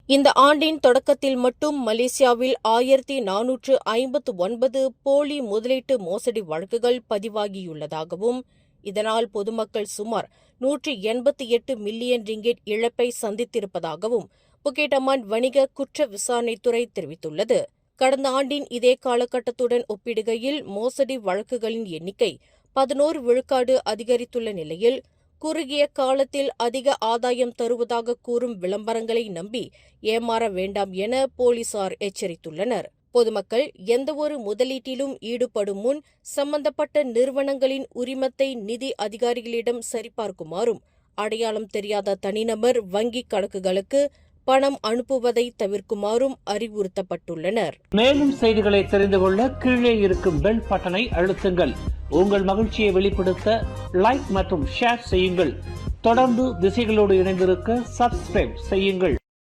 இந்த ஆண்டின் தொடக்கத்தில் மட்டும் மலேசியாவில் 1459 போலி முதலீட்டு மோசடி வழக்குகள் பதிவாகியுள்ளதாகவும், இதனால் பொதுமக்கள் சுமார் 188 மில்லியன் ரிங்கெட் இழப்பை சந்தித்திருப்பதாகவும் புக்கெட் அமான் வணிக குற்ற விசாரணைத்துறை தெரிவித்துள்ளது. கடந்த ஆண்டின் இதே காலகட்டத்துடன் ஒப்பிடுகையில் மோசடி வழக்குகளின் எண்ணிக்கை 11 விழுக்காடு அதிகரித்துள்ள நிலையில், குறுகிய காலத்தில் அதிக ஆதாயம் தருவதாக கூறும் விளம்பரங்களை நம்பி ஏமாற வேண்டாம் என போலீசார் எச்சரித்துள்ளனர். பொதுமக்கள் எந்தவொரு முதலீட்டிலும் ஈடுபடும் முன் சம்பந்தப்பட்ட நிறுவனங்களின் உரிமத்தை நிதி அதிகாரிகளிடம் சரிபார்க்குமாறும், அடையாளம் தெரியாத தனிநபர் வங்கிக் கணக்குகளுக்கு பணம் அனுப்புவதை தவிர்க்குமாறும் அறிவுறுத்தப்பட்டுள்ளனர். மேலும் செய்திகளை தெரிந்து கொள்ள கீழே இருக்கும் பெல் பட்டனை அழுத்துங்கள். உங்கள் மகிழ்ச்சியை வெளிப்படுத்த லைக் மற்றும் ஷேர் செய்யுங்கள். தொடர்ந்து திசைகளோடு இணைந்திருக்க சப்ஸ்கிரைப் செய்யுங்கள்.